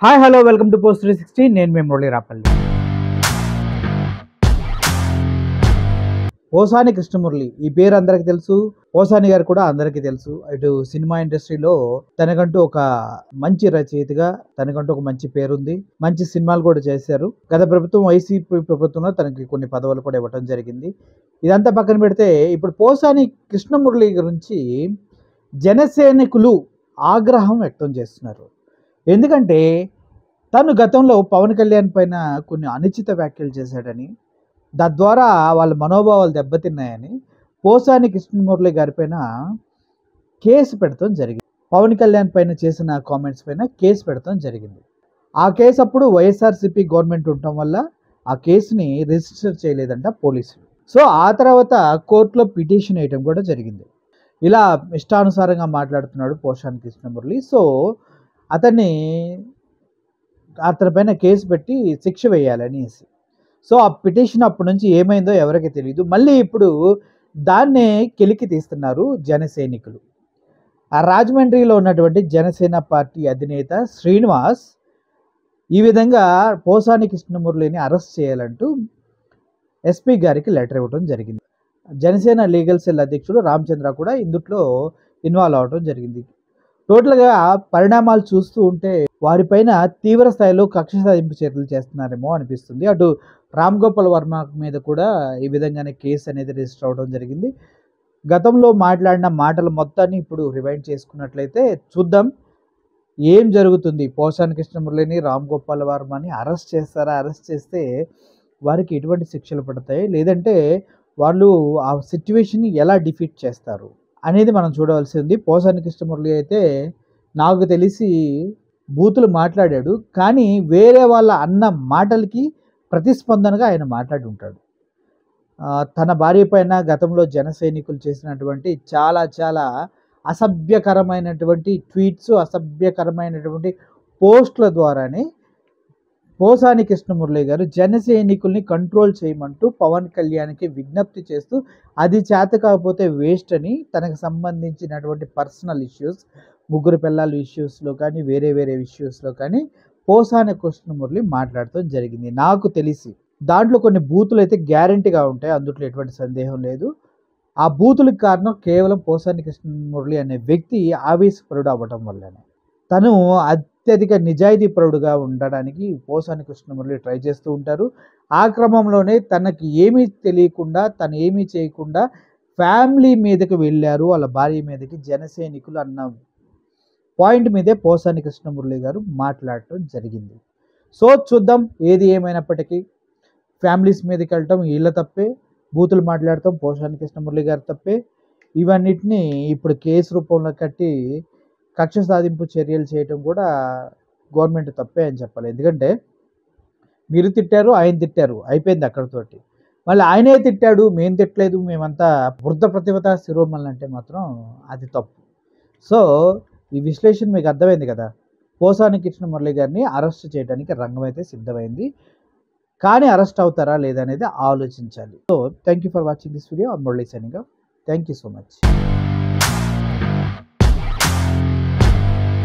Hi hello welcome to post 360. నేను మీ మురళీ రాపల్లి. పోసాని కృష్ణమురళి ఈ పేరు అందరికీ తెలుసు. పోసాని గారు కూడా అందరికీ తెలుసు. ఇటు సినిమా ఇండస్ట్రీలో తనకంటూ ఒక మంచి రచయితగా తనకంటూ ఒక మంచి పేరుంది. మంచి సినిమాలు కూడా చేశారు. గత ప్రభుత్వం వైసీపీ ప్రభుత్వంలో తనకి కొన్ని పదవులు కూడా ఇవ్వడం జరిగింది. ఇదంతా పక్కన పెడితే ఇప్పుడు పోసాని కృష్ణమురళి గురించి జనసైనికులు ఆగ్రహం వ్యక్తం చేస్తున్నారు. ఎందుకంటే తను గతంలో పవన్ కళ్యాణ్ పైన కొన్ని అనుచిత వ్యాఖ్యలు చేశాడని, తద్వారా వాళ్ళ మనోభావాలు దెబ్బతిన్నాయని పోసాని కృష్ణమురళి గారి పైన కేసు పెడతాం జరిగింది. పవన్ కళ్యాణ్ పైన చేసిన కామెంట్స్ పైన కేసు పెడతాం జరిగింది. ఆ కేసు అప్పుడు వైఎస్ఆర్సీపీ గవర్నమెంట్ ఉండటం వల్ల ఆ కేసుని రిజిస్టర్ చేయలేదంట పోలీసులు. సో ఆ తర్వాత కోర్టులో పిటిషన్ వేయడం కూడా జరిగింది. ఇలా ఇష్టానుసారంగా మాట్లాడుతున్నాడు పోసాని కృష్ణమురళి. సో అతని పైన కేసు పెట్టి శిక్ష వేయాలనేసి. సో ఆ పిటిషన్ అప్పటి నుంచి ఏమైందో ఎవరికి తెలియదు. మళ్ళీ ఇప్పుడు దాన్నే కెలికి తీస్తున్నారు జనసైనికులు. ఆ రాజమండ్రిలో ఉన్నటువంటి జనసేన పార్టీ అధినేత శ్రీనివాస్ ఈ విధంగా పోసాని కృష్ణమురళిని అరెస్ట్ చేయాలంటూ ఎస్పీ గారికి లెటర్ ఇవ్వడం జరిగింది. జనసేన లీగల్ సెల్ అధ్యక్షుడు రామచంద్ర కూడా ఇందుట్లో ఇన్వాల్వ్ అవ్వడం జరిగింది. టోటల్గా పరిణామాలు చూస్తూ ఉంటే వారిపైన తీవ్ర స్థాయిలో కక్ష సాధింపు చర్యలు చేస్తున్నారేమో అనిపిస్తుంది. అటు రామ్ గోపాల్ వర్మ మీద కూడా ఈ విధంగానే కేసు అనేది రిజిస్టర్ అవ్వడం జరిగింది. గతంలో మాట్లాడిన మాటలు మొత్తాన్ని ఇప్పుడు రివైండ్ చేసుకున్నట్లయితే చూద్దాం ఏం జరుగుతుంది. పోసాని కృష్ణమురళిని రామ్ గోపాల్ వర్మని అరెస్ట్ చేస్తారా? అరెస్ట్ చేస్తే వారికి ఎటువంటి శిక్షలు పడతాయి, లేదంటే వాళ్ళు ఆ సిచ్యువేషన్ని ఎలా డిఫీట్ చేస్తారు అనేది మనం చూడవలసి ఉంది. పోసాని కృష్ణమురళి అయితే నాకు తెలిసి బూతులు మాట్లాడాడు, కానీ వేరే వాళ్ళ అన్న మాటలకి ప్రతిస్పందనగా ఆయన మాట్లాడి ఉంటాడు. తన భార్య పైన గతంలో జనసైనికులు చేసినటువంటి చాలా చాలా అసభ్యకరమైనటువంటి ట్వీట్స్, అసభ్యకరమైనటువంటి పోస్టుల ద్వారానే పోసాని కృష్ణమురళి గారు జనసైనికుల్ని కంట్రోల్ చేయమంటూ పవన్ కళ్యాణ్కి విజ్ఞప్తి చేస్తూ అది చేత కాకపోతే వేస్ట్ అని తనకు సంబంధించినటువంటి పర్సనల్ ఇష్యూస్, ముగ్గురు పిల్లల ఇష్యూస్లో కానీ వేరే వేరే ఇష్యూస్లో కానీ పోసాని కృష్ణమురళి మాట్లాడటం జరిగింది. నాకు తెలిసి దాంట్లో కొన్ని బూతులు అయితే గ్యారంటీగా ఉంటాయి, అందులో ఎటువంటి సందేహం లేదు. ఆ బూతులకు కారణం కేవలం పోసాని కృష్ణమురళి అనే వ్యక్తి ఆవేశపరుడు అవ్వటం వల్లనే. తను అత్యధిక నిజాయితీపరుడుగా ఉండడానికి పోసాని కృష్ణమురళి ట్రై చేస్తూ ఉంటారు. ఆ క్రమంలోనే తనకి ఏమీ తెలియకుండా, తను ఏమీ చేయకుండా ఫ్యామిలీ మీదకి వెళ్ళారు, వాళ్ళ భార్య మీదకి జనసైనికులు అన్న పాయింట్ మీదే పోసాని కృష్ణమురళి గారు మాట్లాడటం జరిగింది. సో చూద్దాం ఏది ఏమైనప్పటికీ ఫ్యామిలీస్ మీదకి వెళ్ళటం వీళ్ళ తప్పే, బూతులు మాట్లాడటం పోసాని కృష్ణమురళి గారి తప్పే. ఇవన్నిటిని ఇప్పుడు కేసు రూపంలో కట్టి కక్ష సాధింపు చర్యలు చేయటం కూడా గవర్నమెంట్ తప్పే అని చెప్పాలి. ఎందుకంటే మీరు తిట్టారు, ఆయన తిట్టారు, అయిపోయింది అక్కడితోటి. మళ్ళీ ఆయనే తిట్టాడు, మేము తిట్టలేదు, మేమంతా వృద్ధ ప్రతిభత శిరోమణులు అంటే మాత్రం అది తప్పు. సో ఈ విశ్లేషణ మీకు అర్థమైంది కదా. పోసాని కృష్ణమురళి గారిని అరెస్ట్ చేయడానికి రంగం అయితే సిద్ధమైంది, కానీ అరెస్ట్ అవుతారా లేదా అనేది ఆలోచించాలి. So thank you for watching this video. Murali signing off. Thank you so much.